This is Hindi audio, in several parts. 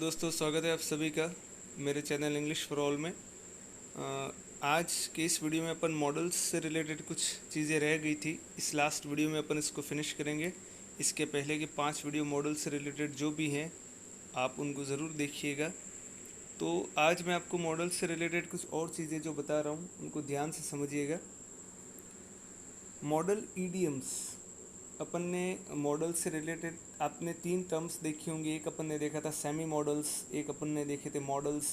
दोस्तों, स्वागत है आप सभी का मेरे चैनल इंग्लिश फॉर ऑल में। आज के इस वीडियो में अपन मॉडल्स से रिलेटेड कुछ चीज़ें रह गई थी। इस लास्ट वीडियो में अपन इसको फिनिश करेंगे। इसके पहले के 5 वीडियो मॉडल से रिलेटेड जो भी हैं आप उनको ज़रूर देखिएगा। तो आज मैं आपको मॉडल से रिलेटेड कुछ और चीज़ें जो बता रहा हूँ उनको ध्यान से समझिएगा। मॉडल ईडियम्स, अपन ने मॉडल से रिलेटेड आपने 3 टर्म्स देखी होंगी। एक अपन ने देखा था सेमी मॉडल्स, एक अपन ने देखे थे मॉडल्स,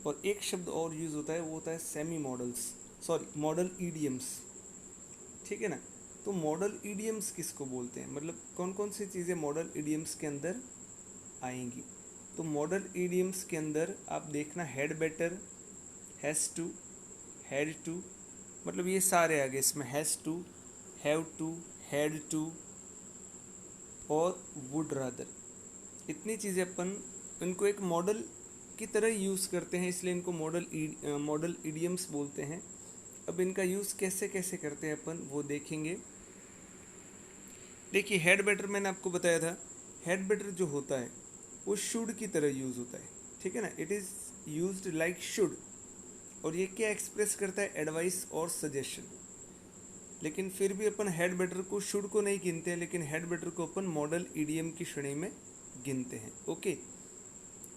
और एक शब्द और यूज़ होता है वो होता है semi models, sorry model idioms. ठीक है ना। तो मॉडल ईडियम्स किसको बोलते हैं, मतलब कौन कौन सी चीज़ें मॉडल ईडियम्स के अंदर आएंगी। तो मॉडल ईडियम्स के अंदर आप देखना had better, has to, had to, मतलब ये सारे आ गए इसमें। Has to, have to, had to और वुड रादर, इतनी चीज़ें अपन इनको एक मॉडल की तरह यूज़ करते हैं, इसलिए इनको मॉडल इडियम्स बोलते हैं। अब इनका यूज़ कैसे कैसे करते हैं अपन वो देखेंगे। देखिए, हैड बेटर मैंने आपको बताया था। हैड बेटर जो होता है वो शुड की तरह यूज़ होता है। ठीक है ना, it is used like should. और ये क्या एक्सप्रेस करता है, एडवाइस और सजेशन। लेकिन फिर भी अपन हेड बेटर को, शुड को नहीं गिनते हैं, लेकिन हेड बेटर को अपन मॉडल ईडीएम की श्रेणी में गिनते हैं। ओके,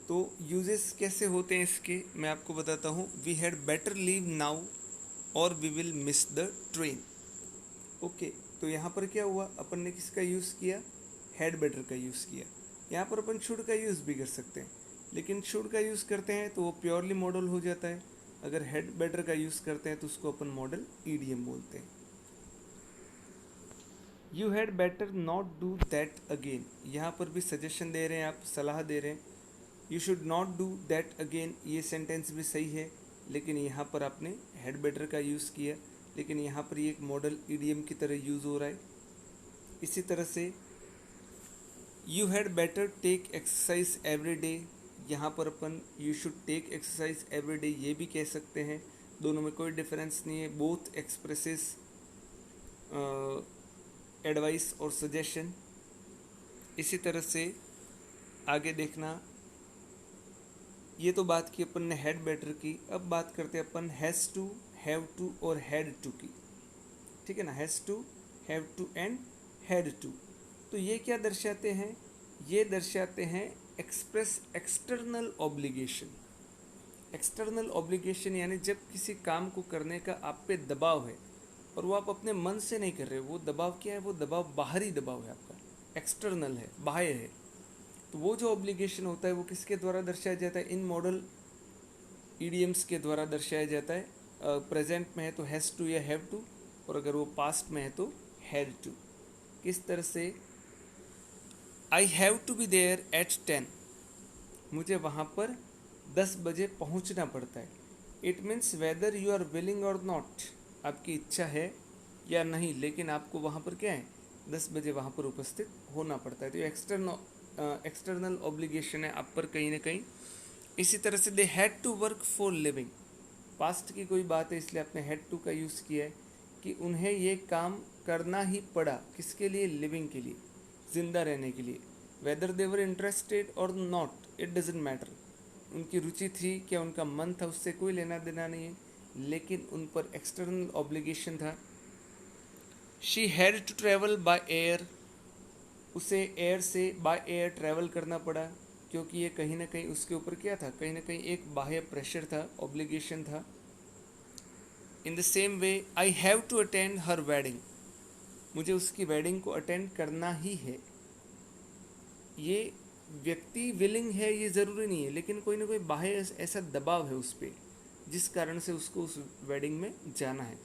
तो यूजेस कैसे होते हैं इसके मैं आपको बताता हूँ। We had better leave now और we will miss the train. Okay, तो यहाँ पर क्या हुआ, अपन ने किसका यूज़ किया, हेड बेटर का यूज़ किया। यहाँ पर अपन शुड का यूज़ भी कर सकते हैं, लेकिन शुड का यूज़ करते हैं तो वो प्योरली मॉडल हो जाता है। अगर हेड बेटर का यूज़ करते हैं तो उसको अपन मॉडल ईडीएम बोलते हैं। You had better not do that again, यहाँ पर भी सजेशन दे रहे हैं, आप सलाह दे रहे हैं। You should not do that again, ये सेंटेंस भी सही है, लेकिन यहाँ पर आपने हैड बेटर का यूज़ किया, लेकिन यहाँ पर ये एक मॉडल ईडीएम की तरह यूज़ हो रहा है। इसी तरह से you had better take exercise every day, यहाँ पर अपन you should take exercise every day ये भी कह सकते हैं। दोनों में कोई डिफरेंस नहीं है, बोथ एक्सप्रेसेस एडवाइस और सजेशन। इसी तरह से आगे देखना, ये तो बात की अपन ने हैड बेटर की। अब बात करते हैं अपन हैज़ टू, हैव टू और हैड टू की। ठीक है ना, has to, have to and had to. तो ये क्या दर्शाते हैं, ये दर्शाते हैं express external obligation. External obligation यानी जब किसी काम को करने का आप पे दबाव है और वो आप अपने मन से नहीं कर रहे हो। वो दबाव क्या है, वो दबाव बाहरी दबाव है आपका, एक्सटर्नल है, बाह्य है। तो वो जो ऑब्लिगेशन होता है वो किसके द्वारा दर्शाया जाता है, इन मॉडल ईडीएम्स के द्वारा दर्शाया जाता है। प्रेजेंट में है तो हैज़ टू या हैव टू, और अगर वो पास्ट में है तो हैड टू। किस तरह से, I have to be there at 10, मुझे वहाँ पर 10 बजे पहुँचना पड़ता है। It means whether you are willing और नॉट, आपकी इच्छा है या नहीं, लेकिन आपको वहाँ पर क्या है, 10 बजे वहाँ पर उपस्थित होना पड़ता है। तो ये एक्सटर्नल ऑब्लिगेशन है आप पर कहीं ना कहीं। इसी तरह से they had to work for living, past की कोई बात है इसलिए आपने हैड टू का यूज़ किया है कि उन्हें ये काम करना ही पड़ा, किसके लिए, लिविंग के लिए, ज़िंदा रहने के लिए। वेदर दे वर इंटरेस्टेड और नॉट, इट डजेंट मैटर, उनकी रुचि थी क्या, उनका मन था, उससे कोई लेना देना नहीं है, लेकिन उन पर एक्सटर्नल ऑब्लिगेशन था। She had to travel by air, उसे एयर से बाय एयर ट्रैवल करना पड़ा, क्योंकि ये कहीं ना कहीं उसके ऊपर क्या था, कहीं ना कहीं एक बाह्य प्रेशर था, ऑब्लिगेशन था। In the same way I have to attend हर वेडिंग, मुझे उसकी वेडिंग को अटेंड करना ही है। ये व्यक्ति विलिंग है ये ज़रूरी नहीं है, लेकिन कोई ना कोई बाह्य ऐसा दबाव है उस पर जिस कारण से उसको उस वेडिंग में जाना है।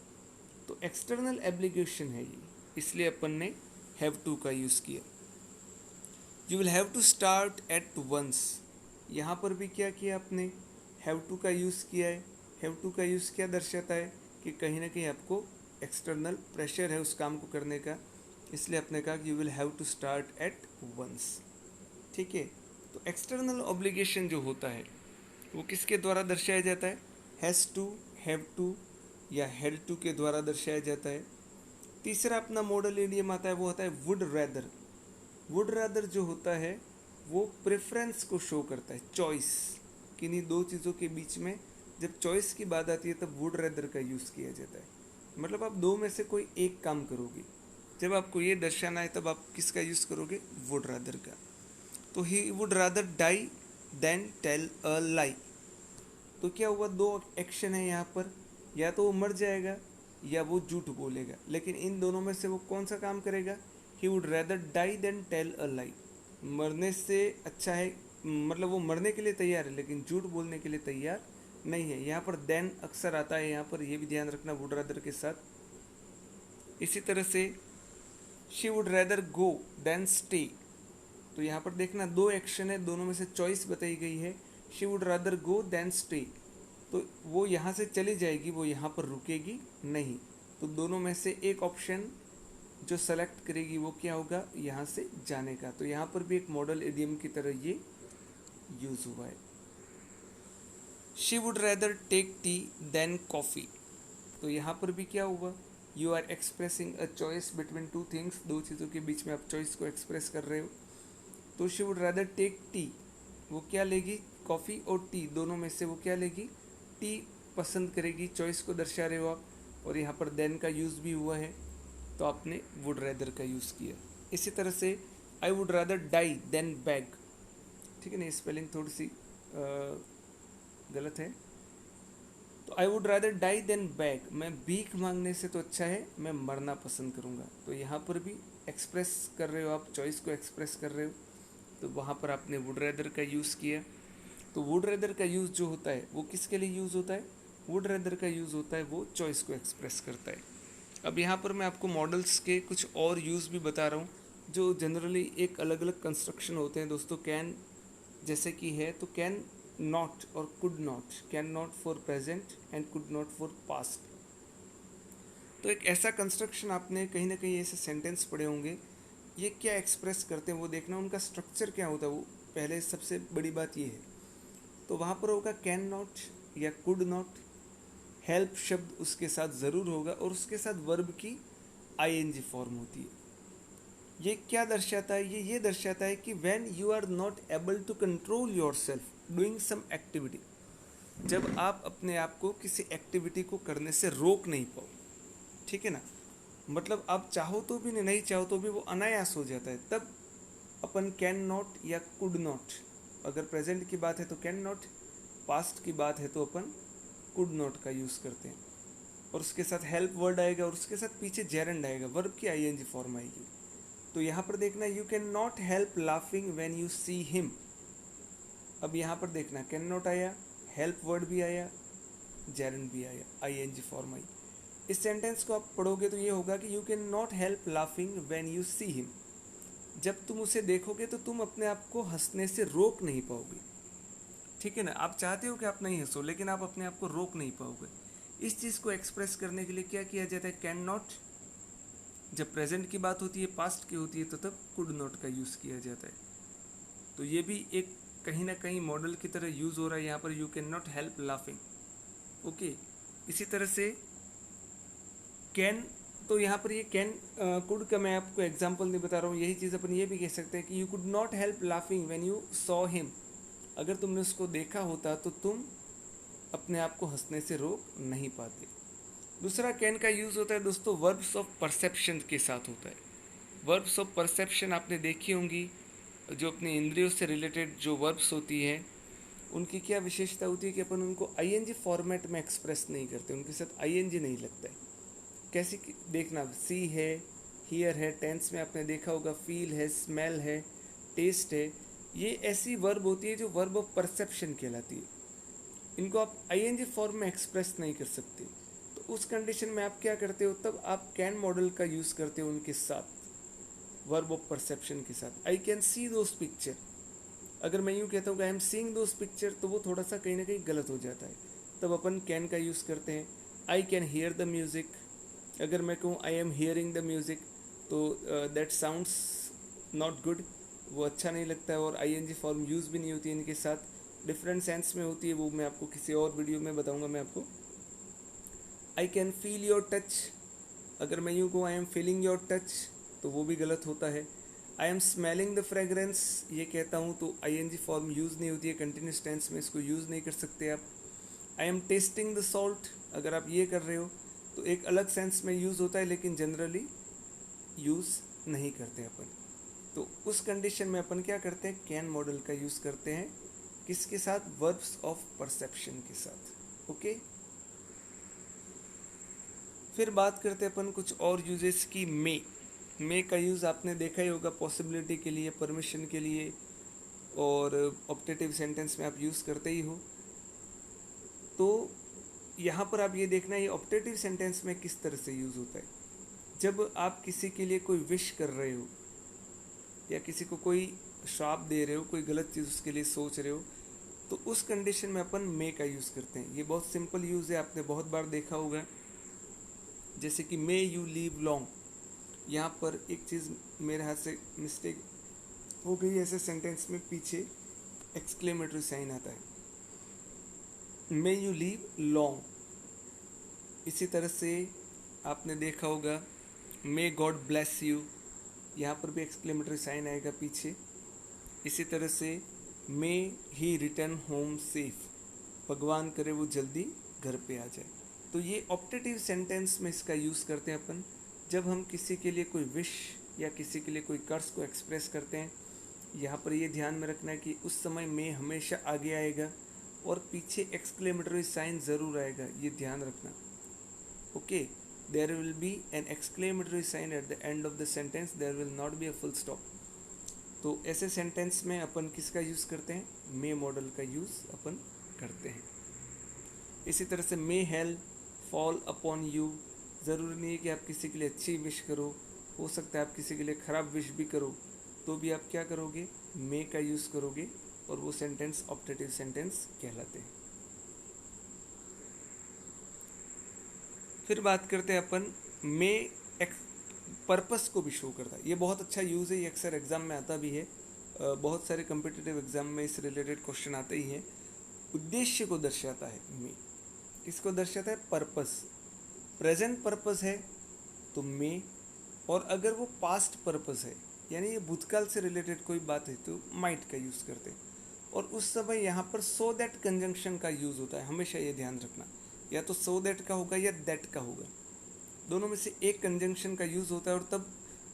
तो एक्सटर्नल एब्लिगेशन है ये, इसलिए अपन ने हैव टू का यूज़ किया। You will have to start at once, यहाँ पर भी क्या किया आपने, हैव टू का यूज़ किया है। हैव टू का यूज़ क्या दर्शाता है कि कहीं ना कहीं आपको एक्सटर्नल प्रेशर है उस काम को करने का, इसलिए आपने कहा कि you will have to start at once. ठीक है, तो एक्सटर्नल ऑब्लिगेशन जो होता है वो किसके द्वारा दर्शाया जाता है, हैज़ टू, हैव टू या हैड टू के द्वारा दर्शाया जाता है। तीसरा अपना मॉडल इडियम आता है, वो होता है वुड रैदर। वुड रैदर जो होता है वो प्रेफरेंस को शो करता है, चॉइस। किन्हीं दो चीज़ों के बीच में जब चॉइस की बात आती है तब वुड रेदर का यूज़ किया जाता है। मतलब आप दो में से कोई एक काम करोगे, जब आपको ये दर्शाना है तब आप किसका यूज़ करोगे, वुड रादर का। तो he would rather die than tell a lie. तो क्या हुआ, दो एक्शन है यहाँ पर, या तो वो मर जाएगा या वो झूठ बोलेगा, लेकिन इन दोनों में से वो कौन सा काम करेगा, he would rather die than tell a lie. मरने से अच्छा है, मतलब वो मरने के लिए तैयार है लेकिन झूठ बोलने के लिए तैयार नहीं है। यहाँ पर देन अक्सर आता है, यहाँ पर ये भी ध्यान रखना वुड रादर के साथ। इसी तरह से she would rather go than stay. तो यहाँ पर देखना दो एक्शन है, दोनों में से चॉइस बताई गई है। She would rather go than stay, तो वो यहाँ से चली जाएगी, वो यहाँ पर रुकेगी नहीं। तो दोनों में से एक ऑप्शन जो सेलेक्ट करेगी वो क्या होगा, यहाँ से जाने का। तो यहाँ पर भी एक मॉडल इडियम की तरह ये यूज हुआ है। She would rather take tea than coffee. तो यहाँ पर भी क्या हुआ, you are expressing a choice between two things, दो चीज़ों के बीच में आप चॉइस को एक्सप्रेस कर रहे हो। तो she would rather take tea, वो क्या लेगी, कॉफ़ी और टी दोनों में से वो क्या लेगी, टी पसंद करेगी, चॉइस को दर्शा रहे हो आप। और यहाँ पर देन का यूज़ भी हुआ है तो आपने वुड रादर का यूज़ किया। इसी तरह से I would rather die than beg. ठीक है ना, स्पेलिंग थोड़ी सी गलत है। तो I would rather die than beg, मैं भीख मांगने से तो अच्छा है मैं मरना पसंद करूँगा। तो यहाँ पर भी एक्सप्रेस कर रहे हो आप, चॉइस को एक्सप्रेस कर रहे हो, तो वहाँ पर आपने वुड रेदर का यूज़ किया। तो वुड रेदर का यूज़ जो होता है वो किसके लिए यूज़ होता है, वुड रेदर का यूज़ होता है वो चॉइस को एक्सप्रेस करता है। अब यहाँ पर मैं आपको मॉडल्स के कुछ और यूज़ भी बता रहा हूँ जो जनरली एक अलग अलग कंस्ट्रक्शन होते हैं दोस्तों। कैन जैसे कि है, तो कैन नॉट और could not, can not for present and could not for past. तो एक ऐसा कंस्ट्रक्शन आपने कहीं ना कहीं ऐसे सेंटेंस पढ़े होंगे, ये क्या एक्सप्रेस करते हैं वो देखना, उनका स्ट्रक्चर क्या होता है वो पहले सबसे बड़ी बात ये है। तो वहाँ पर होगा कैन नॉट या कुड नॉट, हेल्प शब्द उसके साथ ज़रूर होगा और उसके साथ वर्ब की आईएनजी फॉर्म होती है। ये क्या दर्शाता है, ये दर्शाता है कि when you are not able to control yourself doing some activity, जब आप अपने आप को किसी एक्टिविटी को करने से रोक नहीं पाओ। ठीक है ना, मतलब आप चाहो तो भी नहीं चाहो तो भी वो अनायास हो जाता है, तब अपन कैन नॉट या कुड नॉट, अगर प्रेजेंट की बात है तो कैन नॉट, पास्ट की बात है तो अपन कुड नॉट का यूज़ करते हैं। और उसके साथ हेल्प वर्ड आएगा और उसके साथ पीछे जेरंड आएगा, वर्ब की आईएनजी फॉर्म आएगी। तो यहाँ पर देखना you can not help laughing when you see him. अब यहाँ पर देखना कैन नॉट आया, हेल्प वर्ड भी आया, जेरंड भी आया, आईएनजी फॉर्म आई। इस सेंटेंस को आप पढ़ोगे तो ये होगा कि you can not help laughing when you see him, जब तुम उसे देखोगे तो तुम अपने आप को हंसने से रोक नहीं पाओगे। ठीक है ना, आप चाहते हो कि आप नहीं हंसो लेकिन आप अपने आप को रोक नहीं पाओगे। इस चीज़ को एक्सप्रेस करने के लिए क्या किया जाता है, कैन नॉट जब प्रेजेंट की बात होती है, पास्ट की होती है तो तब कुड नॉट का यूज़ किया जाता है। तो ये भी एक कहीं ना कहीं मॉडल की तरह यूज़ हो रहा है यहाँ पर, you can not help laughing. Okay, इसी तरह से कैन, तो यहाँ पर ये कैन कुड का मैं आपको एग्जांपल नहीं बता रहा हूँ, यही चीज़ अपन ये भी कह सकते हैं कि you could not help laughing when you saw him, अगर तुमने उसको देखा होता तो तुम अपने आप को हंसने से रोक नहीं पाते। दूसरा कैन का यूज़ होता है दोस्तों वर्ब्स ऑफ परसेप्शन के साथ होता है। वर्ब्स ऑफ परसेप्शन आपने देखी होंगी, जो अपनी इंद्रियों से रिलेटेड जो वर्ब्स होती हैं उनकी क्या विशेषता होती है कि अपन उनको आईएनजी फॉर्मेट में एक्सप्रेस नहीं करते, उनके साथ आईएनजी नहीं लगता है। कैसे देखना, सी है, हियर है, टेंस में आपने देखा होगा, फील है, स्मेल है, टेस्ट है, ये ऐसी वर्ब होती है जो वर्ब ऑफ परसेप्शन कहलाती है। इनको आप आईएनजी फॉर्म में एक्सप्रेस नहीं कर सकते, तो उस कंडीशन में आप क्या करते हो, तब आप कैन मॉडल का यूज़ करते हो उनके साथ, वर्ब ऑफ परसेप्शन के साथ। I can see those picture, अगर मैं यूँ कहता हूँ I am seeing those picture तो वो थोड़ा सा कहीं ना कहीं गलत हो जाता है, तब अपन कैन का यूज़ करते हैं। I can hear the music, अगर मैं कहूँ I am hearing the music तो दैट साउंड्स नॉट गुड, वो अच्छा नहीं लगता है और आईएनजी फॉर्म यूज़ भी नहीं होती इनके साथ, डिफरेंट सेंस में होती है, वो मैं आपको किसी और वीडियो में बताऊंगा मैं आपको। I can feel your touch, अगर मैं यूँ कहूँ I am feeling your touch तो वो भी गलत होता है। I am smelling the fragrance ये कहता हूँ तो आईएनजी फॉर्म यूज़ नहीं होती है, कंटिन्यूस टेंस में इसको यूज़ नहीं कर सकते आप। I am testing the salt अगर आप ये कर रहे हो तो एक अलग सेंस में यूज़ होता है, लेकिन जनरली यूज़ नहीं करते अपन। तो उस कंडीशन में अपन क्या करते हैं, कैन मॉडल का यूज़ करते हैं, किसके साथ, वर्ब्स ऑफ परसेप्शन के साथ। ओके, फिर बात करते हैं अपन कुछ और यूजेस की। मे का यूज़ आपने देखा ही होगा, पॉसिबिलिटी के लिए, परमिशन के लिए, और ऑप्टेटिव सेंटेंस में आप यूज़ करते ही हो। तो यहाँ पर आप ये देखना, ये ऑप्टेटिव सेंटेंस में किस तरह से यूज़ होता है। जब आप किसी के लिए कोई विश कर रहे हो या किसी को कोई श्राप दे रहे हो, कोई गलत चीज़ उसके लिए सोच रहे हो, तो उस कंडीशन में अपन मे का यूज़ करते हैं। ये बहुत सिंपल यूज़ है, आपने बहुत बार देखा होगा। जैसे कि मे यू लीव लॉन्ग, यहाँ पर एक चीज़ मेरे हाथ से मिस्टेक हो गई, ऐसे सेंटेंस में पीछे एक्सक्लेमेटरी साइन आता है, मे यू लीव लॉन्ग। इसी तरह से आपने देखा होगा मे गॉड ब्लेस यू, यहाँ पर भी एक्सक्लेमेटरी साइन आएगा पीछे। इसी तरह से मे ही रिटर्न होम सेफ, भगवान करे वो जल्दी घर पे आ जाए। तो ये ऑप्टेटिव सेंटेंस में इसका यूज़ करते हैं अपन, जब हम किसी के लिए कोई विश या किसी के लिए कोई कर्ज को एक्सप्रेस करते हैं। यहाँ पर ये ध्यान में रखना है कि उस समय मे हमेशा आगे आएगा और पीछे एक्सक्लेमेटरी साइन ज़रूर आएगा, ये ध्यान रखना। Okay, there will be an exclamatory sign at the end of the sentence, there will not be a full stop. तो ऐसे सेंटेंस में अपन किसका यूज़ करते हैं, मे मॉडल का यूज़ अपन करते हैं। इसी तरह से may help fall upon you, ज़रूरी नहीं है कि आप किसी के लिए अच्छी विश करो, हो सकता है आप किसी के लिए ख़राब विश भी करो, तो भी आप क्या करोगे, मे का यूज़ करोगे, और वो सेंटेंस ऑप्टेटिव सेंटेंस कहलाते हैं। फिर बात करते हैं अपन मे पर्पस को भी शो करता है। ये बहुत अच्छा यूज़ है, ये अक्सर एग्ज़ाम में आता भी है, बहुत सारे कम्पिटिटिव एग्ज़ाम में इस रिलेटेड क्वेश्चन आते ही हैं। उद्देश्य को दर्शाता है मे, इसको दर्शाता है पर्पस। प्रेजेंट पर्पस है तो मे, और अगर वो पास्ट पर्पस है यानी ये भूतकाल से रिलेटेड कोई बात है तो माइट का यूज़ करते हैं। और उस समय यहाँ पर सो दैट कंजंक्शन का यूज़ होता है, हमेशा ये ध्यान रखना, या तो सो दैट का होगा या दैट का होगा, दोनों में से एक कंजंक्शन का यूज़ होता है। और तब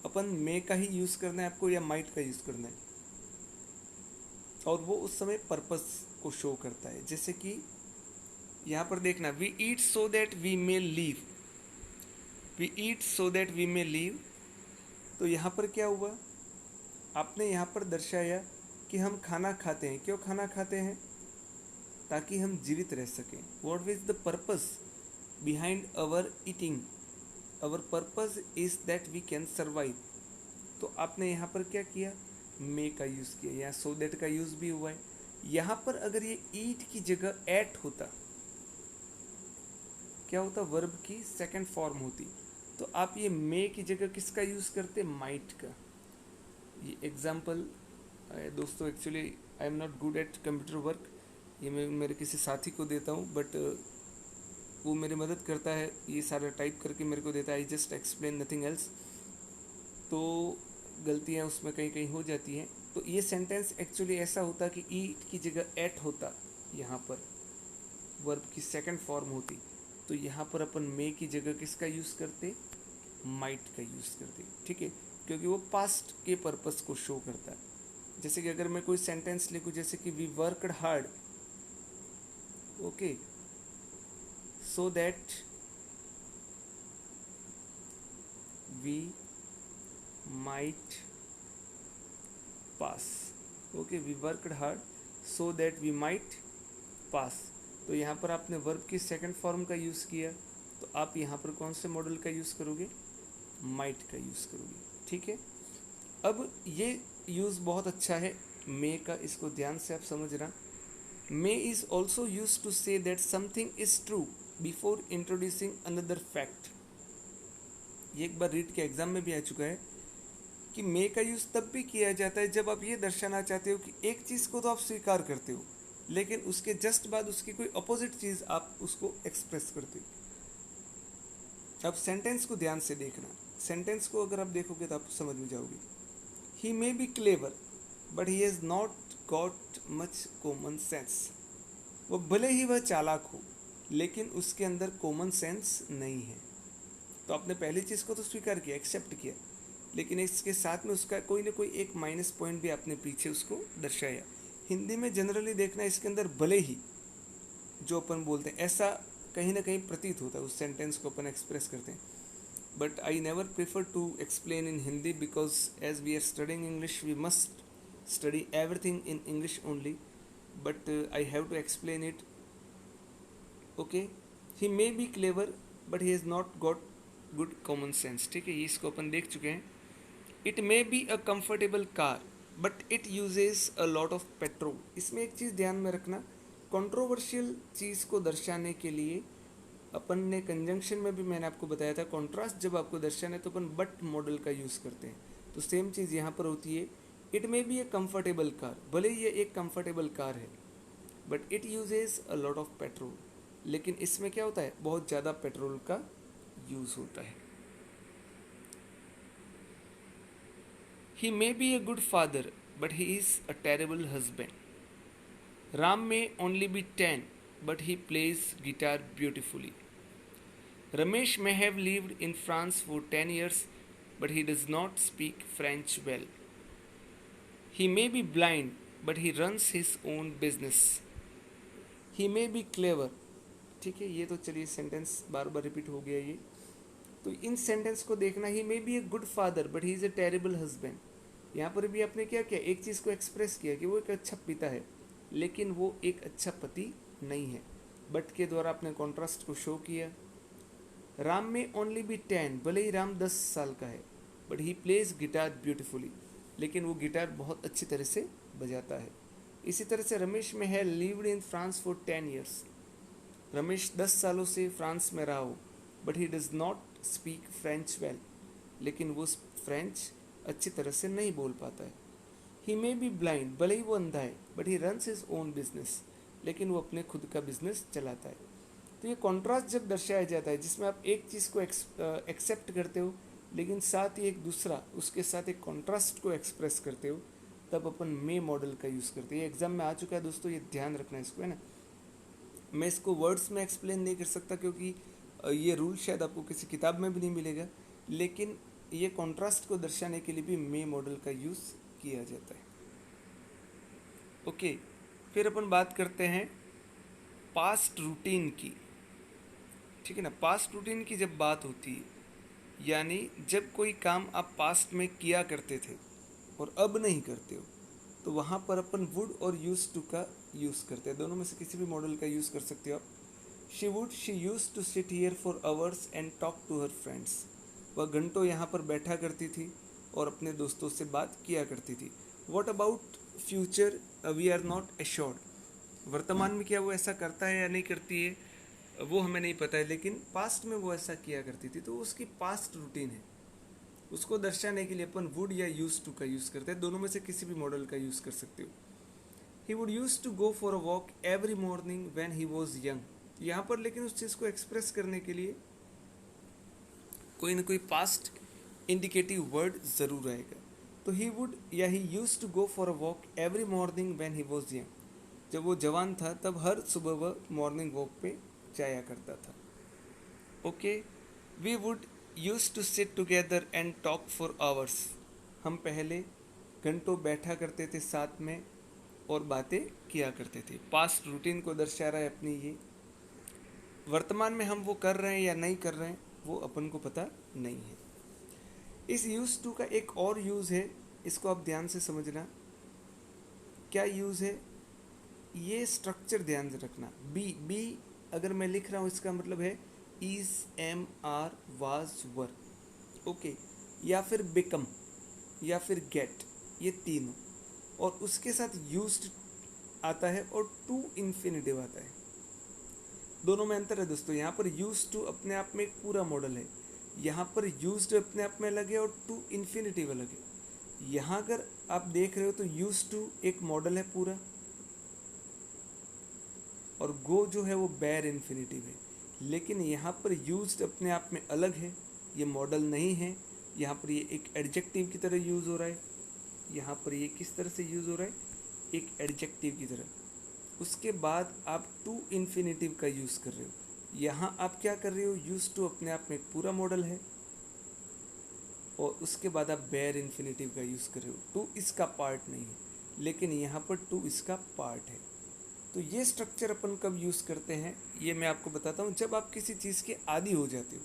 अपन मे का ही यूज़ करना है आपको या माइट का यूज़ करना है, और वो उस समय पर्पस को शो करता है। जैसे कि यहाँ पर देखना, we eat so that we may live, we eat so that we may live. तो यहाँ पर क्या हुआ, आपने यहाँ पर दर्शाया कि हम खाना खाते हैं। क्यों खाना खाते हैं, ताकि हम जीवित रह सकें। What is the purpose behind our eating, our purpose is that we can survive. तो आपने यहाँ पर क्या किया, मे का यूज़ किया, यहाँ सो दैट का यूज़ भी हुआ है। यहाँ पर अगर ये ईट की जगह एट होता, क्या होता, वर्ब की सेकंड फॉर्म होती, तो आप ये मे की जगह किसका यूज़ करते, माइट का। ये एग्जाम्पल दोस्तों, actually I am not good at computer work, ये मैं मेरे किसी साथी को देता हूँ, बट वो मेरी मदद करता है, ये सारा टाइप करके मेरे को देता है। I just explain nothing else. तो गलतियाँ उसमें कहीं कहीं हो जाती हैं। तो ये सेंटेंस एक्चुअली ऐसा होता कि ईट की जगह एट होता, यहाँ पर वर्ब की सेकंड फॉर्म होती, तो यहाँ पर अपन मे की जगह किसका यूज़ करते, माइट का यूज़ करते। ठीक है, क्योंकि वो पास्ट के पर्पस को शो करता है। जैसे कि अगर मैं कोई सेंटेंस लिखूँ, जैसे कि we worked hard, okay, so that we might pass, okay, we worked hard so that we might pass. तो यहाँ पर आपने वर्ब की सेकंड फॉर्म का यूज़ किया, तो आप यहाँ पर कौन से मॉडल का यूज़ करोगे, माइट का यूज़ करोगे। ठीक है, अब ये यूज़ बहुत अच्छा है मे का, इसको ध्यान से आप समझना। May is also used to say that something is true before introducing another fact. ये एक बार रीड के एग्जाम में भी आ चुका है कि मे का यूज़ तब भी किया जाता है जब आप ये दर्शाना चाहते हो कि एक चीज़ को तो आप स्वीकार करते हो, लेकिन उसके जस्ट बाद उसकी कोई अपोजिट चीज़ आप उसको एक्सप्रेस करते हो। अब सेंटेंस को ध्यान से देखना, सेंटेंस को अगर आप देखोगे तो आप समझ में जाओगे। He may be clever but he has not got much common sense. वो भले ही वह चालाक हो लेकिन उसके अंदर कॉमन सेंस नहीं है। तो आपने पहली चीज़ को तो स्वीकार किया, एक्सेप्ट किया, लेकिन इसके साथ में उसका कोई ना कोई एक माइनस पॉइंट भी आपने पीछे उसको दर्शाया। हिंदी में जनरली देखना इसके अंदर भले ही जो अपन बोलते हैं ऐसा कहीं ना कहीं प्रतीत होता है, उस सेंटेंस को अपन एक्सप्रेस करते हैं। But I never prefer to explain in Hindi because as we are studying English we must study everything in English only, but I have to explain it. Okay, he may be clever but he has not got good common sense. ठीक है, ये इसको अपन देख चुके हैं. It may be a comfortable car but it uses a lot of petrol. इसमें एक चीज़ ध्यान में रखना, कंट्रोवर्शियल चीज़ को दर्शाने के लिए अपन ने कंजंक्शन में भी मैंने आपको बताया था, कॉन्ट्रास्ट जब आपको दर्शाना है तो अपन बट मॉडल का यूज़ करते हैं. तो सेम चीज़ यहाँ पर होती है. It may be A comfortable car, भले ही ये एक कंफर्टेबल कार है, but it uses a lot of petrol. लेकिन इसमें क्या होता है, बहुत ज़्यादा पेट्रोल का यूज़ होता है. He may be a good father but he is a terrible husband. Ram may only be 10 but he plays guitar beautifully. Ramesh may have lived in France for 10 years but he does not speak French well. He may be blind, but he runs his own business. He may be clever. ठीक है, ये तो चलिए सेंटेंस बार बार रिपीट हो गया ये. तो इन सेंटेंस को देखना, he may be a good father but he is a terrible husband. यहाँ पर भी आपने क्या किया, एक चीज़ को एक्सप्रेस किया कि वो एक अच्छा पिता है लेकिन वो एक अच्छा पति नहीं है. बट के द्वारा आपने कॉन्ट्रास्ट को शो किया. राम में ओनली बी 10, भले ही राम 10 साल का है, but he plays guitar beautifully, लेकिन वो गिटार बहुत अच्छी तरह से बजाता है. इसी तरह से रमेश में है lived in France for 10 years. Ramesh 10 सालों से फ्रांस में रहा हो, but he does not speak French well, लेकिन वो फ्रेंच अच्छी तरह से नहीं बोल पाता है. ही मे बी ब्लाइंड, भले ही वो अंधा है, but he runs his own business, लेकिन वो अपने खुद का बिजनेस चलाता है. तो ये कॉन्ट्रास्ट जब दर्शाया जाता है जिसमें आप एक चीज़ को एक्सेप्ट करते हो लेकिन साथ ही एक दूसरा उसके साथ एक कॉन्ट्रास्ट को एक्सप्रेस करते हो, तब अपन मे मॉडल का यूज़ करते हैं. ये एग्जाम में आ चुका है दोस्तों, ये ध्यान रखना है इसको, है ना. मैं इसको वर्ड्स में एक्सप्लेन नहीं कर सकता क्योंकि ये रूल शायद आपको किसी किताब में भी नहीं मिलेगा, लेकिन ये कॉन्ट्रास्ट को दर्शाने के लिए भी मे मॉडल का यूज़ किया जाता है. ओके, फिर अपन बात करते हैं पास्ट रूटीन की. ठीक है ना, पास्ट रूटीन की जब बात होती है, यानी जब कोई काम आप पास्ट में किया करते थे और अब नहीं करते हो, तो वहाँ पर अपन वुड और यूज टू का यूज़ करते हैं. दोनों में से किसी भी मॉडल का यूज़ कर सकते हो आप. She use to sit here for hours and talk to her friends. वह घंटों यहाँ पर बैठा करती थी और अपने दोस्तों से बात किया करती थी. What about future, we are not assured. वर्तमान में क्या वो ऐसा करता है या नहीं करती है वो हमें नहीं पता है, लेकिन पास्ट में वो ऐसा किया करती थी, तो उसकी पास्ट रूटीन है. उसको दर्शाने के लिए अपन वुड या यूज टू का यूज़ करते हैं. दोनों में से किसी भी मॉडल का यूज़ कर सकते हो. He would use to go for a walk every morning when he was young. यहाँ पर लेकिन उस चीज़ को एक्सप्रेस करने के लिए कोई ना कोई पास्ट इंडिकेटिव वर्ड ज़रूर आएगा. तो ही वुड या he used to go for a walk every morning when he was young. जब वो जवान था तब हर सुबह वह मॉर्निंग वॉक पे जाया करता था. Okay, we would use to sit together and talk for hours. हम पहले घंटों बैठा करते थे साथ में और बातें किया करते थे. पास्ट रूटीन को दर्शा रहा है अपनी ये. वर्तमान में हम वो कर रहे हैं या नहीं कर रहे हैं वो अपन को पता नहीं है. इस यूज टू का एक और यूज़ है, इसको आप ध्यान से समझना. क्या यूज़ है, ये स्ट्रक्चर ध्यान से रखना. बी अगर मैं लिख रहा हूँ इसका मतलब है is, am, are, was, were. Okay, या फिर बिकम या फिर गेट, ये तीनों. और उसके साथ यूज्ड आता है और टू इन्फिनिटिव आता है. दोनों में अंतर है दोस्तों. यहाँ पर यूज टू अपने आप में एक पूरा मॉडल है, यहाँ पर यूज्ड अपने आप में अलग है और टू इन्फिनिटिव अलग है. यहाँ अगर आप देख रहे हो तो यूज टू एक मॉडल है पूरा और गो जो है वो बेयर इन्फिनिटिव है. लेकिन यहाँ पर यूज्ड अपने आप में अलग है, ये मॉडल नहीं है. यहाँ पर ये एक एडजेक्टिव की तरह यूज़ हो रहा है. यहाँ पर ये किस तरह से यूज़ हो रहा है, एक एडजेक्टिव की तरह। उसके बाद आप टू इन्फिनेटिव का यूज़ कर रहे हो। यहाँ आप क्या कर रहे हो, यूज टू अपने आप में एक पूरा मॉडल है, और उसके बाद आप बेयर इन्फिनेटिव का यूज़ कर रहे हो। टू इसका पार्ट नहीं है, लेकिन यहाँ पर टू इसका पार्ट है। तो ये स्ट्रक्चर अपन कब यूज़ करते हैं, ये मैं आपको बताता हूँ। जब आप किसी चीज़ के आदी हो जाते हो,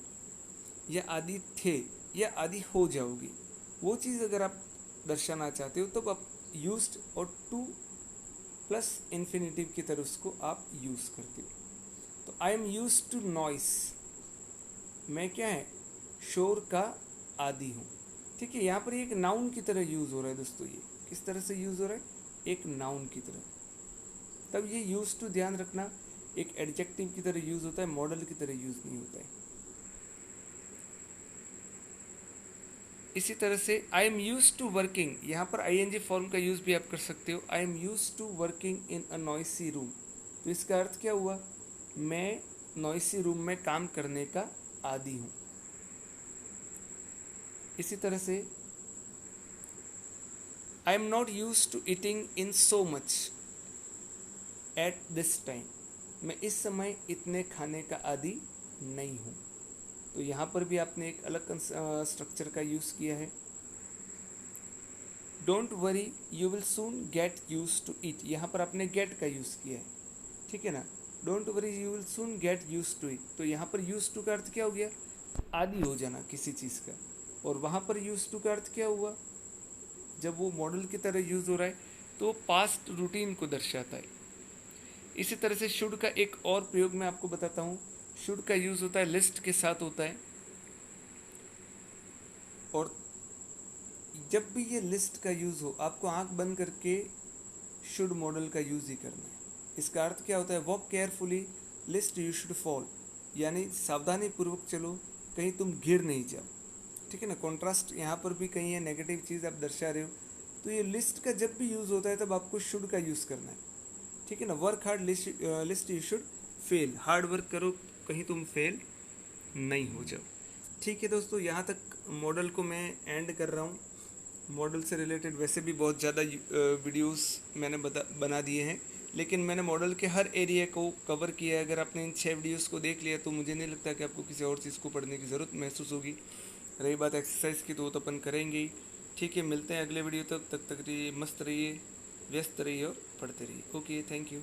या आदि थे, या आदि हो जाओगी, वो चीज़ अगर आप दर्शाना चाहते हो तो आप यूज्ड और टू प्लस इन्फिनेटिव की तरह उसको आप यूज़ करते हो। तो I am use to noise, मैं क्या है, शोर का आदि हूँ। ठीक है, यहाँ पर एक नाउन की तरह यूज़ हो रहा है दोस्तों। ये किस तरह से यूज़ हो रहा है, एक नाउन की तरह। तब ये यूज टू ध्यान रखना, एक एडजेक्टिव की तरह यूज़ होता है, मॉडल की तरह यूज़ नहीं होता है। इसी तरह से I am use to working, यहाँ पर ING फॉर्म का यूज़ भी आप कर सकते हो। I am use to working in a noisy room, तो इसका अर्थ क्या हुआ, मैं नॉइसी रूम में काम करने का आदी हूँ। इसी तरह से I am not use to eating in so much at this time, मैं इस समय इतने खाने का आदी नहीं हूँ। तो यहाँ पर भी आपने एक अलग स्ट्रक्चर का यूज़ किया है। Don't worry you will soon get use to it, यहाँ पर आपने गेट का यूज़ किया है। ठीक है ना, don't worry you will soon get use to it, तो यहाँ पर यूज टू का अर्थ क्या हो गया, आदी हो जाना किसी चीज़ का। और वहाँ पर यूज टू का अर्थ क्या हुआ, जब वो मॉडल की तरह यूज़ हो रहा है तो पास्ट रूटीन को दर्शाता है। इसी तरह से शुड का एक और प्रयोग मैं आपको बताता हूँ। शुड का यूज़ होता है लिस्ट के साथ होता है, और जब भी ये लिस्ट का यूज़ हो, आपको आंख बंद करके शुड मॉडल का यूज़ ही करना है। इसका अर्थ क्या होता है, walk carefully list you should fall, यानी सावधानी पूर्वक चलो, कहीं तुम गिर नहीं जाओ। ठीक है ना, कॉन्ट्रास्ट यहाँ पर भी कहीं है, नेगेटिव चीज़ आप दर्शा रहे हो। तो ये लिस्ट का जब भी यूज़ होता है तब आपको शुड का यूज़ करना है। ठीक है ना, work hard list you should fail, hard work करो, कहीं तुम फेल नहीं हो जाओ। ठीक है दोस्तों, यहाँ तक मॉडल को मैं एंड कर रहा हूँ। मॉडल से रिलेटेड वैसे भी बहुत ज़्यादा वीडियोस मैंने बना दिए हैं, लेकिन मैंने मॉडल के हर एरिया को कवर किया है। अगर आपने इन 6 वीडियोस को देख लिया तो मुझे नहीं लगता कि आपको किसी और चीज़ को पढ़ने की ज़रूरत महसूस होगी। रही बात एक्सरसाइज की, तो वो तो अपन करेंगे ही। ठीक है, मिलते हैं अगले वीडियो तक रहिए, मस्त रहिए, व्यस्त रहिए और पढ़ते रहिए। Okay, thank you.